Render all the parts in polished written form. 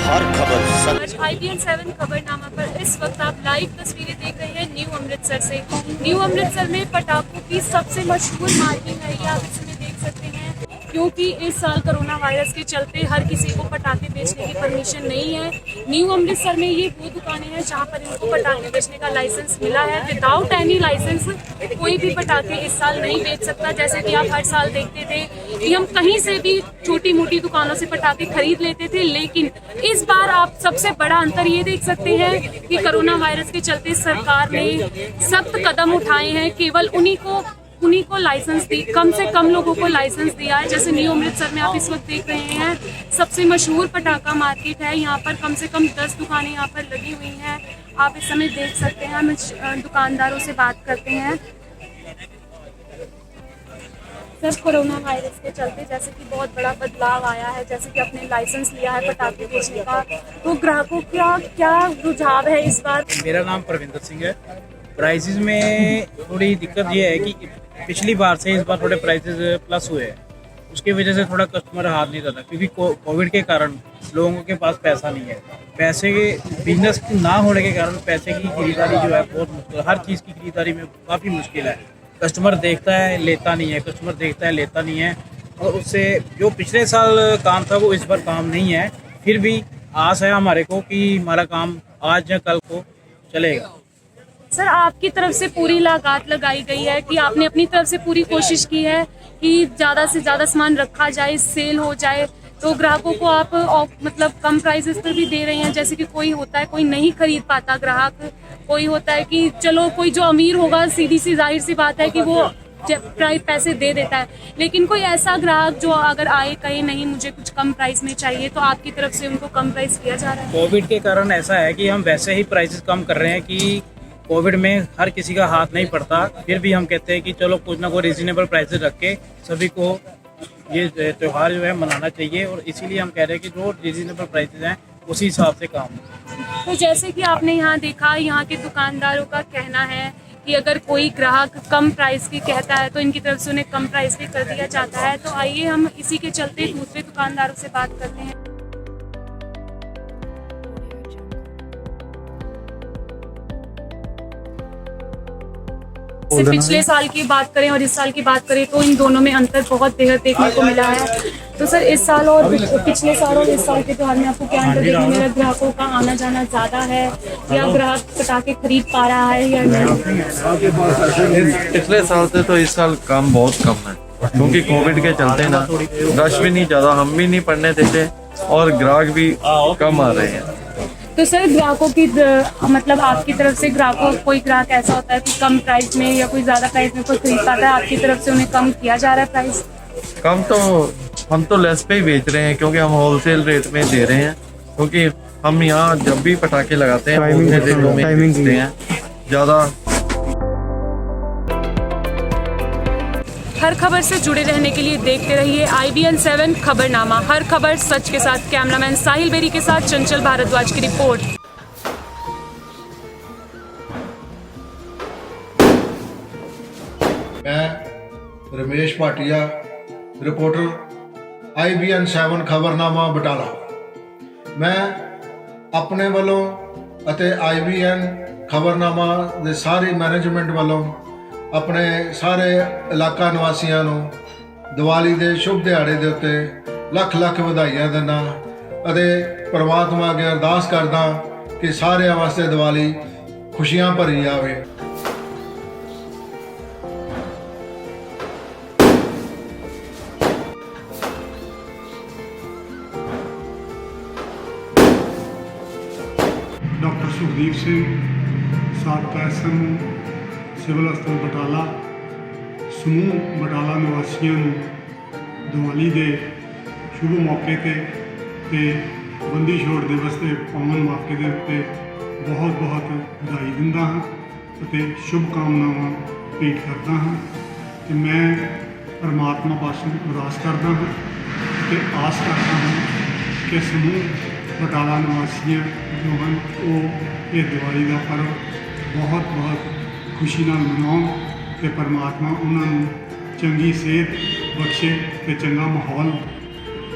हर खबर सच। आज IBN 7 खबरनामा पर इस वक्त आप लाइव तस्वीरें देख रहे हैं न्यू अमृतसर से। न्यू अमृतसर में पटाखों की सबसे मशहूर मार्केट है, ये आप इसमें देख सकते हैं। क्योंकि इस साल कोरोना वायरस के चलते हर किसी को पटाखे बेचने की परमिशन नहीं है। न्यू अमृतसर में ये वो दुकानें हैं जहां पर इनको पटाखे बेचने का लाइसेंस मिला है। विदाउट एनी लाइसेंस कोई भी पटाखे इस साल नहीं बेच सकता। जैसे कि आप हर साल देखते थे कि हम कहीं से भी छोटी मोटी दुकानों से पटाखे खरीद लेते थे, लेकिन इस बार आप सबसे बड़ा अंतर ये देख सकते हैं कि कोरोना वायरस के चलते सरकार ने सख्त कदम उठाए हैं। केवल उन्हीं को लाइसेंस दी, कम से कम लोगों को लाइसेंस दिया है। जैसे न्यू अमृतसर में आप इस वक्त देख रहे हैं, सबसे मशहूर पटाखा मार्केट है। यहाँ पर कम से कम 10 दुकानें यहाँ पर लगी हुई हैं। आप इस समय देख सकते हैं। हम दुकानदारों से बात करते हैं। सर, कोरोना वायरस के चलते जैसे कि बहुत बड़ा बदलाव आया है, जैसे कि आपने लाइसेंस लिया है पटाखे बेचने का, तो ग्राहकों का क्या रुझाव है इस बार? मेरा नाम परविंदर सिंह है। प्राइसेस में थोड़ी दिक्कत ये है कि पिछली बार से इस बार थोड़े प्राइसेस प्लस हुए हैं। उसकी वजह से थोड़ा कस्टमर हाथ नहीं रहता, क्योंकि कोविड के कारण लोगों के पास पैसा नहीं है। पैसे के बिजनेस ना होने के कारण पैसे की खरीदारी जो है बहुत मुश्किल, हर चीज़ की खरीदारी में काफ़ी मुश्किल है। कस्टमर देखता है लेता नहीं है, कस्टमर देखता है लेता नहीं है। और उससे जो पिछले साल काम था वो इस बार काम नहीं है। फिर भी आस है हमारे को कि हमारा काम आज या कल को चलेगा। सर, आपकी तरफ से पूरी लागत लगाई गई है कि आपने अपनी तरफ से पूरी कोशिश की है कि ज़्यादा से ज़्यादा सामान रखा जाए, सेल हो जाए, तो ग्राहकों को आप मतलब कम प्राइसेस पर भी दे रहे हैं। जैसे कि कोई होता है कोई नहीं खरीद पाता ग्राहक, कोई होता है कि चलो कोई जो अमीर होगा सीधी सी जाहिर सी बात है कि वो पैसे दे देता है, लेकिन कोई ऐसा ग्राहक जो अगर आए कहे नहीं मुझे कुछ कम प्राइस में चाहिए, तो आपकी तरफ से उनको कम प्राइस किया जा रहा है? कोविड के कारण ऐसा है कि हम वैसे ही प्राइसेस कम कर रहे हैं कि कोविड में हर किसी का हाथ नहीं पड़ता। फिर भी हम कहते हैं कि चलो कुछ ना कुछ रीजनेबल प्राइसेस रख के सभी को ये त्यौहार जो है मनाना चाहिए, और इसीलिए हम कह रहे हैं कि जो रीजनेबल प्राइसेस हैं उसी हिसाब से काम हो। तो जैसे कि आपने यहाँ देखा, यहाँ के दुकानदारों का कहना है कि अगर कोई ग्राहक कम प्राइस की कहता है तो इनकी तरफ से उन्हें कम प्राइस भी कर दिया जाता है। तो आइए हम इसी के चलते दूसरे दुकानदारों से बात करते हैं। पिछले साल की बात करें और इस साल की बात करें तो इन दोनों में अंतर बहुत बेहद देखने को मिला है। तो सर, इस साल और पिछले साल और इस साल के त्योहार में आपको क्या अंतर देखने मिला? ग्राहकों का आना जाना ज्यादा है या ग्राहक पटाखे खरीद पा रहा है या नहीं? पिछले साल से तो इस साल काम बहुत कम है, क्योंकि कोविड के चलते ना रश भी नहीं ज़्यादा, हम भी नहीं पढ़ने देते और ग्राहक भी कम आ रहे हैं। तो सर, ग्राहकों की मतलब आपकी तरफ से ग्राहकों कोई ग्राहक ऐसा होता है कि कम प्राइस में या कोई ज्यादा प्राइस में कोई खरीद पाता है, आपकी तरफ से उन्हें कम किया जा रहा है प्राइस? कम तो हम तो लेस पे ही बेच रहे हैं, क्योंकि हम होलसेल रेट में दे रहे हैं। क्योंकि हम यहाँ जब भी पटाखे लगाते हैं होलसेल रेटों में बेचते हैं ज़्यादा। हर खबर से जुड़े रहने के लिए देखते रहिए IBN 7 खबरनामा। हर खबर सच के साथ। कैमरामैन साहिल बेरी के साथ चंचल भारद्वाज की रिपोर्ट। मैं रमेश भाटिया, रिपोर्टर IBN 7 खबरनामा बटाला। मैं अपने वालों ਅਤੇ IBN ਖਬਰਨਾਮਾ ਦੇ ਸਾਰੀ ਮੈਨੇਜਮੈਂਟ ਵੱਲੋਂ ਆਪਣੇ ਸਾਰੇ ਇਲਾਕਾ ਨਿਵਾਸੀਆਂ ਨੂੰ ਦੀਵਾਲੀ ਦੇ ਸ਼ੁਭ ਦਿਹਾੜੇ ਦੇ ਉੱਤੇ ਲੱਖ ਲੱਖ ਵਧਾਈਆਂ ਦਿੰਦਾ ਅਤੇ ਪਰਮਾਤਮਾ ਅੱਗੇ ਅਰਦਾਸ ਕਰਦਾ ਕਿ ਸਾਰਿਆਂ ਵਾਸਤੇ ਦੀਵਾਲੀ ਖੁਸ਼ੀਆਂ ਭਰੀ ਜਾਵੇ। डॉक्टर सुखदीप सिंह, साबका SM सिविल हस्पताल बटाला, समूह बटाला निवासियों दिवाली के शुभ मौके ते बंदी छोड़ दिवस के पावन मौके के उत्ते बहुत बहुत बधाई दिंदा हाँ ਅਤੇ शुभकामनावां भेंट करता हाँ। तो मैं परमात्मा पासों अरदास करता हाँ तो आस करता हाँ कि समूह बटाला निवासियों जो हैं वो ये दिवाली का पर्व बहुत बहुत खुशी नाल मनाउण ते परमात्मा उन्होंने चंगी सेहत बख्शे ते चंगा माहौल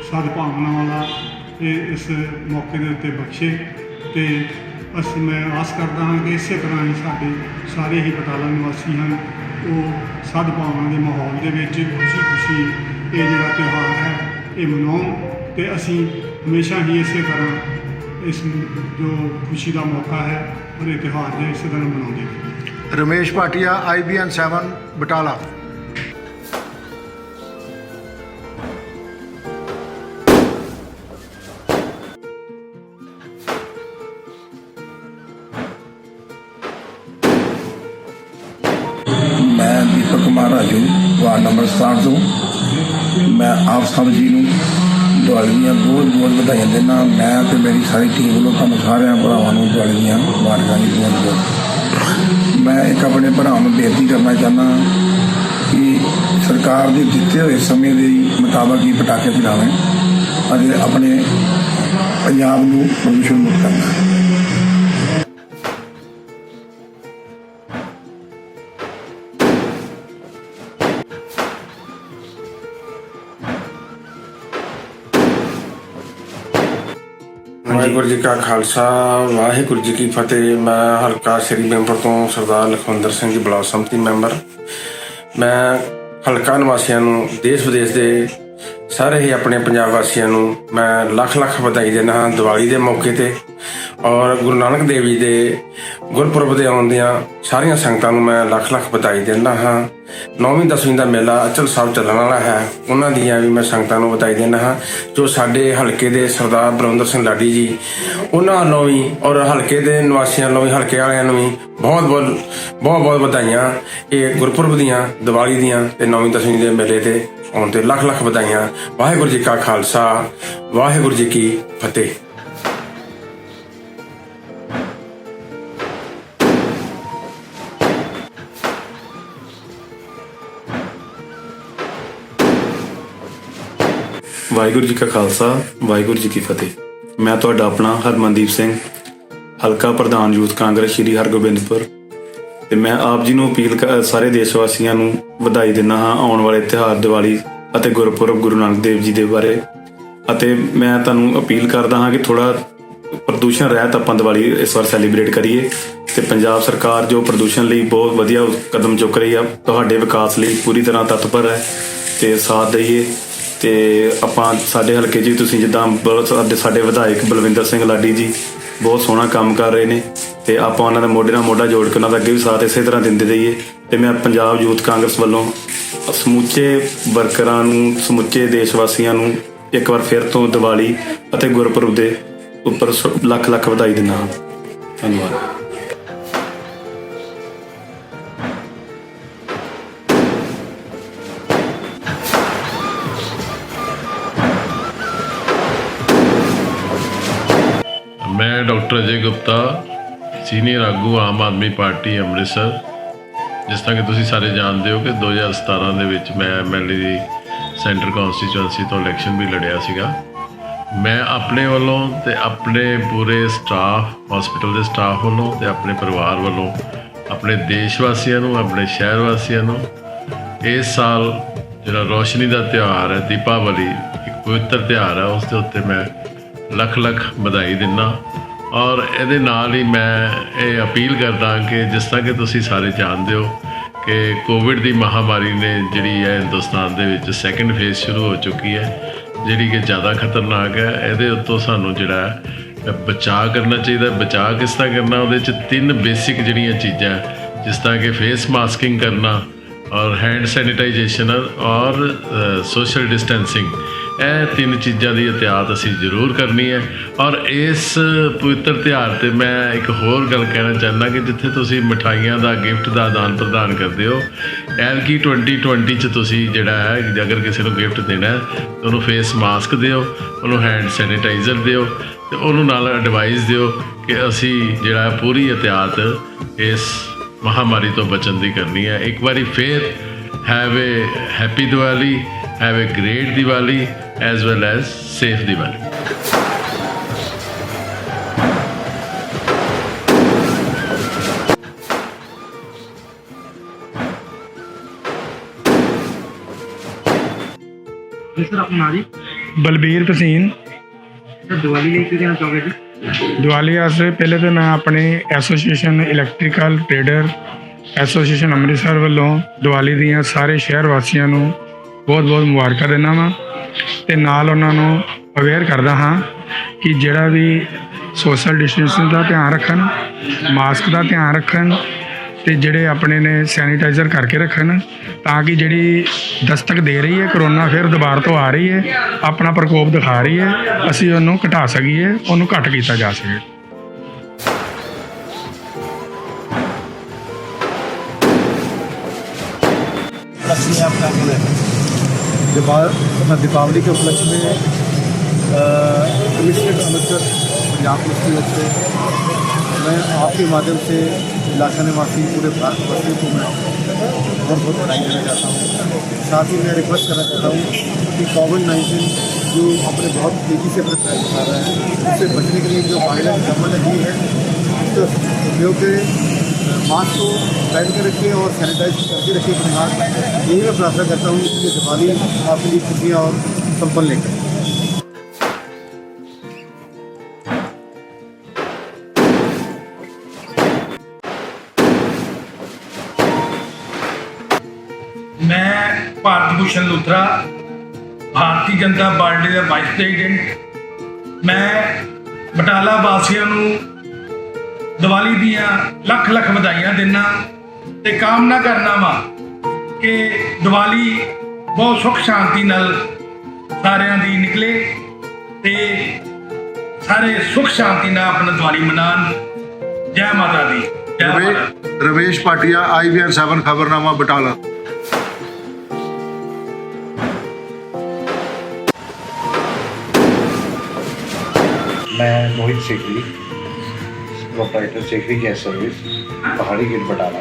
सद्भावना वाला ਇਸ ਮੌਕੇ ਦੇ ਉੱਤੇ ਬਖਸ਼ੇ। ਤੇ ਮੈਂ ਆਸ ਕਰਦਾ ਹਾਂ ਕਿ ਇਸੇ ਤਰ੍ਹਾਂ ਹੀ ਸਾਡੇ ਸਾਰੇ ਹੀ ਬਟਾਲਾ ਨਿਵਾਸੀ ਹਨ ਉਹ ਸਦਭਾਵਨਾ ਦੇ ਮਾਹੌਲ ਦੇ ਵਿੱਚ ਖੁਸ਼ੀ ਇਹ ਜਿਹੜਾ ਤਿਉਹਾਰ ਹੈ ਇਹ ਮਨਾਉਣ ਤੇ ਅਸੀਂ ਹਮੇਸ਼ਾ ਹੀ ਇਸੇ ਤਰ੍ਹਾਂ ਇਸ ਜੋ ਖੁਸ਼ੀ ਦਾ ਮੌਕਾ ਹੈ ਔਰ ਇਹ ਤਿਉਹਾਰ ਜੇ ਇਸੇ ਤਰ੍ਹਾਂ ਮਨਾਉਂਦੇ ਹਾਂ। ਰਮੇਸ਼ ਭਾਟੀਆ IBN 7 ਬਟਾਲਾ। मैं दीपक कुमार राजू वार्ड नंबर 60 ਤੋਂ मैं आप सब जी ਨੂੰ दिवाली ਦੀਆਂ बहुत ਵਧਾਈਆਂ ਦਿੰਦਾ। मैं ਤੇ ਮੇਰੀ ਸਾਰੀ ਟੀਮ ਵੱਲੋਂ ਤੁਹਾਨੂੰ ਸਾਰਿਆਂ ਭਰਾਵਾਂ ਨੂੰ दिवाली ਦੀਆਂ ਮੁਬਾਰਕਾਂ ਜੀ ਬਹੁਤ। मैं एक अपने ਭਰਾਵਾਂ ਨੂੰ ਬੇਨਤੀ ਕਰਨਾ ਚਾਹੁੰਦਾ ਕਿ ਸਰਕਾਰ ਦੇ ਦਿੱਤੇ ਹੋਏ ਸਮੇਂ ਦੇ ਮੁਤਾਬਕ ਹੀ ਪਟਾਕੇ ਚਲਾਉਣ ਅਤੇ ਆਪਣੇ ਪੰਜਾਬ ਨੂੰ ਪ੍ਰਦੂਸ਼ਣ ਮੁਕਤ ਕਰਨਾ। ਵਾਹਿਗੁਰੂ ਜੀ ਕਾ ਖਾਲਸਾ ਵਾਹਿਗੁਰੂ ਜੀ ਕੀ ਫਤਿਹ। ਮੈਂ ਹਲਕਾ ਸ੍ਰੀ ਮੈਂਬਰ ਤੋਂ ਸਰਦਾਰ ਲਖਵਿੰਦਰ ਸਿੰਘ ਜੀ ਬਲਾਕ ਸੰਮਤੀ ਮੈਂਬਰ। ਮੈਂ ਹਲਕਾ ਨਿਵਾਸੀਆਂ ਨੂੰ ਦੇਸ਼ ਵਿਦੇਸ਼ ਦੇ ਸਾਰੇ ਹੀ ਆਪਣੇ ਪੰਜਾਬ ਵਾਸੀਆਂ ਨੂੰ ਮੈਂ ਲੱਖ ਲੱਖ ਵਧਾਈ ਦਿੰਦਾ ਹਾਂ ਦੀਵਾਲੀ ਦੇ ਮੌਕੇ ਤੇ। ਔਰ ਗੁਰੂ ਨਾਨਕ ਦੇਵ ਜੀ ਦੇ ਗੁਰਪੁਰਬ ਦੇ ਆਉਣ ਦੀਆਂ ਸਾਰੀਆਂ ਸੰਗਤਾਂ ਨੂੰ ਮੈਂ ਲੱਖ ਲੱਖ ਵਧਾਈ ਦਿੰਦਾ ਹਾਂ। 9ਵੀਂ 10ਵੀਂ ਦਾ ਮੇਲਾ ਅਚਲ ਸਾਹਿਬ ਚੱਲਣ ਵਾਲਾ ਹੈ, ਉਹਨਾਂ ਦੀਆਂ ਵੀ ਮੈਂ ਸੰਗਤਾਂ ਨੂੰ ਵਧਾਈ ਦਿੰਦਾ ਹਾਂ। ਜੋ ਸਾਡੇ ਹਲਕੇ ਦੇ ਸਰਦਾਰ ਬਲਵਿੰਦਰ ਸਿੰਘ ਲਾਡੀ ਜੀ, ਉਹਨਾਂ ਵੱਲੋਂ ਵੀ ਔਰ ਹਲਕੇ ਦੇ ਨਿਵਾਸੀਆਂ ਵੱਲੋਂ ਵੀ ਹਲਕੇ ਵਾਲਿਆਂ ਨੂੰ ਵੀ ਬਹੁਤ ਵਧਾਈਆਂ ਇਹ ਗੁਰਪੁਰਬ ਦੀਆਂ, ਦੀਵਾਲੀ ਦੀਆਂ ਤੇ 9ਵੀਂ 10ਵੀਂ ਦੇ ਮੇਲੇ ਤੇ ਆਉਣ ਤੇ ਲੱਖ ਲੱਖ ਵਧਾਈਆਂ। ਵਾਹਿਗੁਰੂ ਜੀ ਕਾ ਖਾਲਸਾ ਵਾਹਿਗੁਰੂ ਜੀ ਕੀ ਫਤਿਹ। ਵਾਹਿਗੁਰੂ ਜੀ ਕਾ ਖਾਲਸਾ ਵਾਹਿਗੁਰੂ ਜੀ ਕੀ ਫਤਿਹ। ਮੈਂ ਤੁਹਾਡਾ ਆਪਣਾ ਹਰਮਨਦੀਪ ਸਿੰਘ, ਹਲਕਾ ਪ੍ਰਧਾਨ ਯੂਥ ਕਾਂਗਰਸ ਸ਼੍ਰੀ ਹਰਗੋਬਿੰਦਪੁਰ। ਤੇ ਮੈਂ ਆਪ ਜੀ ਨੂੰ ਸਾਰੇ ਦੇਸ਼ ਵਾਸੀਆਂ ਨੂੰ ਵਧਾਈ ਦਿੰਦਾ ਹਾਂ ਆਉਣ ਵਾਲੇ ਤਿਉਹਾਰ ਦੀਵਾਲੀ ਅਤੇ ਗੁਰਪੁਰਬ ਗੁਰੂ ਨਾਨਕ ਦੇਵ ਜੀ ਦੇ ਬਾਰੇ। ਅਤੇ ਮੈਂ ਤੁਹਾਨੂੰ ਅਪੀਲ ਕਰਦਾ ਹਾਂ ਕਿ ਥੋੜਾ ਪ੍ਰਦੂਸ਼ਣ ਰਹਿਤ ਆਪਾਂ ਦੀਵਾਲੀ ਇਸ ਵਾਰ ਸੈਲੀਬ੍ਰੇਟ ਕਰੀਏ। ਤੇ ਪੰਜਾਬ ਸਰਕਾਰ ਜੋ ਪ੍ਰਦੂਸ਼ਣ ਲਈ ਬਹੁਤ ਵਧੀਆ ਕਦਮ ਚੁੱਕ ਰਹੀ ਆ, ਤੁਹਾਡੇ ਵਿਕਾਸ ਲਈ ਪੂਰੀ ਤਰ੍ਹਾਂ ਤਤਪਰ ਹੈ ਤੇ ਸਾਥ ਦਈਏ। ਤੇ ਆਪਾਂ ਸਾਡੇ ਹਲਕੇ 'ਚ ਤੁਸੀਂ ਜਿੱਦਾਂ ਸਾਡੇ ਵਿਧਾਇਕ ਬਲਵਿੰਦਰ ਸਿੰਘ ਲਾਡੀ ਜੀ ਬਹੁਤ ਸੋਹਣਾ ਕੰਮ ਕਰ ਰਹੇ ਨੇ ਤੇ ਆਪਾਂ ਉਹਨਾਂ ਦਾ ਮੋਢੇ ਨਾਲ ਮੋਢਾ ਜੋੜ ਕੇ ਉਹਨਾਂ ਦਾ ਅੱਗੇ ਵੀ ਸਾਥ ਇਸੇ ਤਰ੍ਹਾਂ ਦਿੰਦੇ ਰਹੀਏ। ਤੇ ਮੈਂ ਪੰਜਾਬ ਯੂਥ ਕਾਂਗਰਸ ਵੱਲੋਂ ਸਮੁੱਚੇ ਵਰਕਰਾਂ ਨੂੰ, ਸਮੁੱਚੇ ਦੇਸ਼ ਵਾਸੀਆਂ ਨੂੰ ਇੱਕ ਵਾਰ ਫਿਰ ਤੋਂ ਦੀਵਾਲੀ ਅਤੇ ਗੁਰਪੁਰਬ ਦੇ ਉੱਪਰ ਲੱਖ ਲੱਖ ਵਧਾਈ ਦਿੰਦਾ ਹਾਂ। ਧੰਨਵਾਦ। मैं डॉक्टर अजय गुप्ता, सीनियर आगू आम आदमी पार्टी ਅੰਮ੍ਰਿਤਸਰ। ਜਿਸ ਤਰ੍ਹਾਂ ਕਿ ਤੁਸੀਂ ਸਾਰੇ ਜਾਣਦੇ ਹੋ ਕਿ 2017 ਦੇ ਵਿੱਚ ਮੈਂ MLA ਦੀ ਸੈਂਟਰ ਕੌਂਸਟੀਚੁਐਂਸੀ ਤੋਂ ਇਲੈਕਸ਼ਨ ਵੀ ਲੜਿਆ ਸੀਗਾ। ਮੈਂ ਆਪਣੇ ਵੱਲੋਂ ਤੇ ਆਪਣੇ ਪੂਰੇ ਸਟਾਫ, ਹਸਪੀਟਲ ਦੇ ਸਟਾਫ ਵੱਲੋਂ ਤੇ ਆਪਣੇ ਪਰਿਵਾਰ ਵੱਲੋਂ ਆਪਣੇ ਦੇਸ਼ ਵਾਸੀਆਂ ਨੂੰ, ਆਪਣੇ ਸ਼ਹਿਰ ਵਾਸੀਆਂ ਨੂੰ ਇਸ ਸਾਲ ਜਿਹੜਾ ਰੋਸ਼ਨੀ ਦਾ ਤਿਉਹਾਰ ਹੈ, ਦੀਪਾਵਲੀ, ਇੱਕ ਪਵਿੱਤਰ ਤਿਉਹਾਰ ਹੈ, ਉਸ ਦੇ ਉੱਤੇ ਮੈਂ ਲੱਖ ਲੱਖ ਵਧਾਈ ਦਿੰਦਾ। ਔਰ ਇਹਦੇ ਨਾਲ ਹੀ ਮੈਂ ਇਹ ਅਪੀਲ ਕਰਦਾ ਕਿ ਜਿਸ ਤਰ੍ਹਾਂ ਕਿ ਤੁਸੀਂ ਸਾਰੇ ਜਾਣਦੇ ਹੋ ਕਿ ਕੋਵਿਡ ਦੀ ਮਹਾਮਾਰੀ ਨੇ ਜਿਹੜੀ ਹੈ ਹਿੰਦੁਸਤਾਨ ਦੇ ਵਿੱਚ ਸੈਕੰਡ ਫੇਜ਼ ਸ਼ੁਰੂ ਹੋ ਚੁੱਕੀ ਹੈ, ਜਿਹੜੀ ਕਿ ਜ਼ਿਆਦਾ ਖਤਰਨਾਕ ਹੈ। ਇਹਦੇ ਉੱਤੋਂ ਸਾਨੂੰ ਜਿਹੜਾ ਹੈ ਬਚਾਅ ਕਰਨਾ ਚਾਹੀਦਾ। ਬਚਾਅ ਕਿਸ ਤਰ੍ਹਾਂ ਕਰਨਾ? ਉਹਦੇ 'ਚ 3 ਬੇਸਿਕ ਜਿਹੜੀਆਂ ਚੀਜ਼ਾਂ, ਜਿਸ ਤਰ੍ਹਾਂ ਕਿ ਫੇਸ ਮਾਸਕਿੰਗ ਕਰਨਾ ਔਰ ਹੈਂਡ ਸੈਨੀਟਾਈਜੇਸ਼ਨ ਔਰ ਸੋਸ਼ਲ ਡਿਸਟੈਂਸਿੰਗ, ਇਹ 3 ਚੀਜ਼ਾਂ ਦੀ ਇਹਤਿਆਤ ਅਸੀਂ ਜ਼ਰੂਰ ਕਰਨੀ ਹੈ। ਔਰ ਇਸ ਪਵਿੱਤਰ ਤਿਉਹਾਰ 'ਤੇ ਮੈਂ ਇੱਕ ਹੋਰ ਗੱਲ ਕਹਿਣਾ ਚਾਹੁੰਦਾ ਕਿ ਜਿੱਥੇ ਤੁਸੀਂ ਮਿਠਾਈਆਂ ਦਾ, ਗਿਫਟ ਦਾ ਆਦਾਨ ਪ੍ਰਦਾਨ ਕਰਦੇ ਹੋ, ਐਤਕੀ 2020 'ਚ ਤੁਸੀਂ ਜਿਹੜਾ ਹੈ ਅਗਰ ਕਿਸੇ ਨੂੰ ਗਿਫਟ ਦੇਣਾ ਹੈ ਤਾਂ ਉਹਨੂੰ ਫੇਸ ਮਾਸਕ ਦਿਓ, ਉਹਨੂੰ ਹੈਂਡ ਸੈਨੀਟਾਈਜ਼ਰ ਦਿਓ ਤੇ ਉਹਨੂੰ ਨਾਲ ਐਡਵਾਈਸ ਦਿਓ ਕਿ ਅਸੀਂ ਜਿਹੜਾ ਪੂਰੀ ਇਹਤਿਆਤ ਇਸ ਮਹਾਮਾਰੀ ਤੋਂ ਬਚਣ ਦੀ ਕਰਨੀ ਹੈ। ਇੱਕ ਵਾਰੀ ਫਿਰ have A happy Diwali, have a great Diwali as well as safe Diwali. Balbir Bhasin, Diwali लिए की कहना चाहोगे जी? ਦੀਵਾਲੀ ਵਾਸਤੇ ਪਹਿਲੇ ਤਾਂ ਮੈਂ ਆਪਣੇ association electrical trader association Amritsar ਵੱਲੋਂ ਦੀਵਾਲੀ ਦੀਆਂ ਸਾਰੇ ਸ਼ਹਿਰ ਵਾਸੀਆਂ ਨੂੰ ਬਹੁਤ ਬਹੁਤ ਮੁਬਾਰਕਾਂ ਦਿੰਦਾ ਵਾਂ ਅਤੇ ਨਾਲ ਉਹਨਾਂ ਨੂੰ ਅਵੇਅਰ ਕਰਦਾ ਹਾਂ ਕਿ ਜਿਹੜਾ ਵੀ ਸੋਸ਼ਲ ਡਿਸਟੈਂਸਿੰਗ ਦਾ ਧਿਆਨ ਰੱਖਣ, ਮਾਸਕ ਦਾ ਧਿਆਨ ਰੱਖਣ ਅਤੇ ਜਿਹੜੇ ਆਪਣੇ ਨੇ ਸੈਨੀਟਾਈਜ਼ਰ ਕਰਕੇ ਰੱਖਣ, ਤਾਂ ਕਿ ਜਿਹੜੀ ਦਸਤਕ ਦੇ ਰਹੀ ਹੈ ਕਰੋਨਾ ਫਿਰ ਦੁਬਾਰਾ ਤੋਂ ਆ ਰਹੀ ਹੈ, ਆਪਣਾ ਪ੍ਰਕੋਪ ਦਿਖਾ ਰਹੀ ਹੈ, ਅਸੀਂ ਉਹਨੂੰ ਘਟਾ ਸਕੀਏ, ਉਹਨੂੰ ਘੱਟ ਕੀਤਾ ਜਾ ਸਕੇ। दीपावली के उपलक्ष्य में कमिश्नरेट अमृतसर पंजाब पुलिस की ओर से मैं आपके माध्यम से इलाका निवासी पूरे भारतवासियों को मैं बहुत बहुत बधाई देना चाहता हूँ। साथ ही मैं रिक्वेस्ट करना चाहता हूँ कि कोविड-19 जो अपने बहुत तेज़ी से अपने फैल पा रहा है, उससे बचने के लिए जो गाइडलाइन गवर्नमेंट ने दी है उसका उपयोग करें, मास्क को पहन के रखिए और सैनिटाइज करके रखिए अपने हाथ। यही मैं प्रार्थना करता हूँ कि दिवाली आपके लिए खुशियाँ और संपन्न लेकर। मैं भारत भूषण लूथरा भारतीय जनता पार्टी का वाइस प्रेजिडेंट। मैं बटाला वासियों ਨੂੰ ਦੀਵਾਲੀ ਦੀਆਂ ਲੱਖ ਲੱਖ ਵਧਾਈਆਂ ਦਿੰਦਾ ਤੇ ਕਾਮਨਾ ਕਰਨਾ ਵਾ ਕਿ ਦੀਵਾਲੀ ਬਹੁਤ ਸੁੱਖ ਸ਼ਾਂਤੀ ਨਾਲ ਸਾਰਿਆਂ ਦੀ ਨਿਕਲੇ ਤੇ ਸਾਰੇ ਸੁੱਖ ਸ਼ਾਂਤੀ ਨਾਲ ਆਪਣਾ ਦੀਵਾਲੀ ਮਨਾਉਣ। ਜੈ ਮਾਤਾ ਦੀ। ਜੈ ਮਾਤਾ। रमेश पाटिया IBN 7 खबरनामा बटाला। मैं Mohit Sekhri, proprietor Sekhri gas service Pahari gate Batala,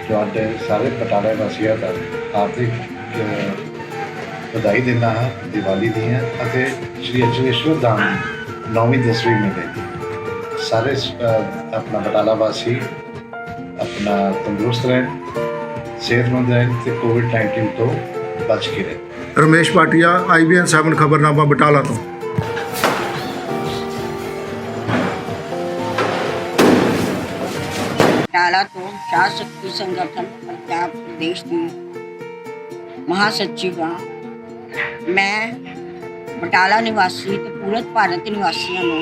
जो आज सारे बटाला वासियों का हार्दिक ਵਧਾਈ ਦਿੰਦਾ ਹਾਂ ਦੀਵਾਲੀ ਦੀਆਂ ਅਤੇ ਸ਼੍ਰੀ ਅਚਲੇਸ਼ਵਰ ਧਾਮ ਦੀ 9ਵੀਂ 10ਵੀਂ ਮੇਲੇ ਦੀ। ਸਾਰੇ ਆਪਣਾ ਬਟਾਲਾ ਵਾਸੀ ਆਪਣਾ ਤੰਦਰੁਸਤ ਰਹਿਣ, ਸਿਹਤਮੰਦ ਰਹਿਣ ਤੇ ਕੋਵਿਡ-19 ਤੋਂ ਬਚ ਕੇ ਰਹਿਣ। रमेश पाटिया IBN 7 खबरनामा बटाला तो। बटाला तो शाह शक्ति संगठन पंजाब प्रदेश की महासचिव हाँ। मैं बटाला निवासी तो पूरे भारत निवासियों को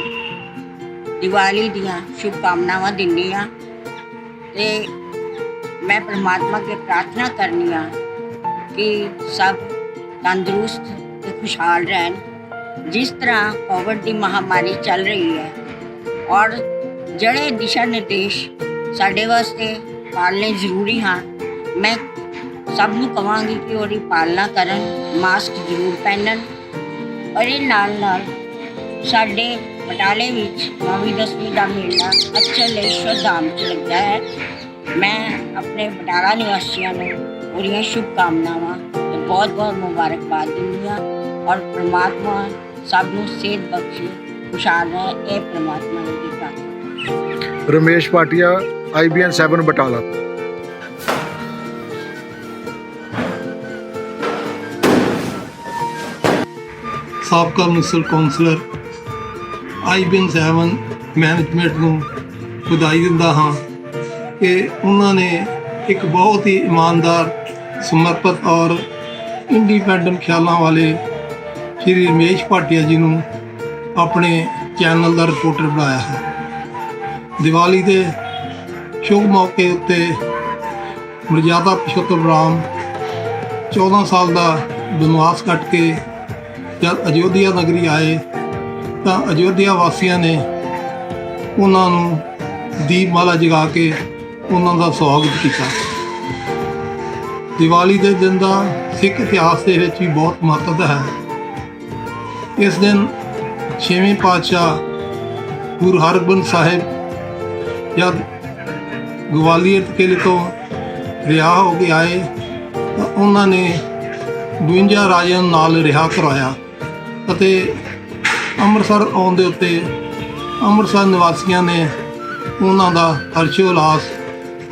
दिवाली दियाँ शुभकामनावां दिंदी हाँ ते मैं परमात्मा के प्रार्थना करनी हाँ कि सब तंदुरुस्त ते खुशहाल रहन। जिस तरह कोविड की महामारी चल रही है और जड़े दिशा निर्देश साढ़े वास्ते पालने जरूरी हाँ, मैं सबनों कहांगी कि उसकी पालना करन, मास्क जरूर पहनन और ये नाल साढ़े बटाले विच 9वीं 10वीं का मेला अचलेश्वर धाम च लगता है। मैं अपने बटाला निवासियों को पूरी शुभकामनावां ते बहुत बहुत मुबारकबाद दिंदी हाँ और परमात्मा सबनों सेहत बख्शे, खुशहाल रहे, ये परमात्मा ने दी प्रार्थना। रमेश पाटिया IBN 7 बटाला। ਸਾਬਕਾ ਮਿਊਨਿਸਪਲ ਕੌਂਸਲਰ IBN 7 ਮੈਨੇਜਮੈਂਟ ਨੂੰ ਵਧਾਈ ਦਿੰਦਾ ਹਾਂ ਕਿ ਉਹਨਾਂ ਨੇ ਇੱਕ ਬਹੁਤ ਹੀ ਇਮਾਨਦਾਰ, ਸਮਰਪਿਤ ਔਰ ਇੰਡੀਪੈਂਡੈਂਟ ਖਿਆਲਾਂ ਵਾਲੇ ਸ਼੍ਰੀ ਰਮੇਸ਼ ਭਾਟੀਆ ਜੀ ਨੂੰ ਆਪਣੇ ਚੈਨਲ ਦਾ ਰਿਪੋਰਟਰ ਬਣਾਇਆ ਹੈ। ਦੀਵਾਲੀ ਦੇ ਸ਼ੁਭ ਮੌਕੇ ਉੱਤੇ ਮਰਜ਼ਾਦਾ ਪੁਰਸ਼ੋਤਮ ਰਾਮ 14 ਸਾਲ ਦਾ ਬਨਵਾਸ ਕੱਟ ਕੇ ਜਦ ਅਯੋਧਿਆ ਨਗਰੀ ਆਏ ਤਾਂ ਅਯੋਧਿਆ ਵਾਸੀਆਂ ਨੇ ਉਹਨਾਂ ਨੂੰ ਦੀਪਮਾਲਾ ਜਗਾ ਕੇ ਉਹਨਾਂ ਦਾ ਸਵਾਗਤ ਕੀਤਾ। ਦੀਵਾਲੀ ਦੇ ਦਿਨ ਦਾ ਸਿੱਖ ਇਤਿਹਾਸ ਦੇ ਵਿੱਚ ਵੀ ਬਹੁਤ ਮਹੱਤਵ ਹੈ। ਇਸ ਦਿਨ 6ਵੇਂ ਪਾਤਸ਼ਾਹ ਗੁਰੂ ਹਰਗੋਬਿੰਦ ਸਾਹਿਬ ਜਦ ਗਵਾਲੀਅਰ ਕਿਲੇ ਤੋਂ ਰਿਹਾ ਹੋ ਕੇ ਆਏ ਤਾਂ ਉਹਨਾਂ ਨੇ 52 ਰਾਜਿਆਂ ਨਾਲ ਰਿਹਾ ਕਰਵਾਇਆ ਅਤੇ ਅੰਮ੍ਰਿਤਸਰ ਆਉਣ ਦੇ ਉੱਤੇ ਅੰਮ੍ਰਿਤਸਰ ਨਿਵਾਸੀਆਂ ਨੇ ਉਹਨਾਂ ਦਾ ਹਰਸ਼ੋ ਉਲਾਸ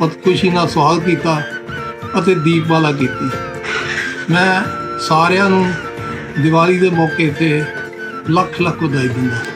ਅਤੇ ਖੁਸ਼ੀ ਨਾਲ ਸਵਾਗਤ ਕੀਤਾ ਅਤੇ ਦੀਪਮਾਲਾ ਕੀਤੀ। ਮੈਂ ਸਾਰਿਆਂ ਨੂੰ ਦੀਵਾਲੀ ਦੇ ਮੌਕੇ 'ਤੇ ਲੱਖ ਲੱਖ ਵਧਾਈ ਦਿੰਦਾ।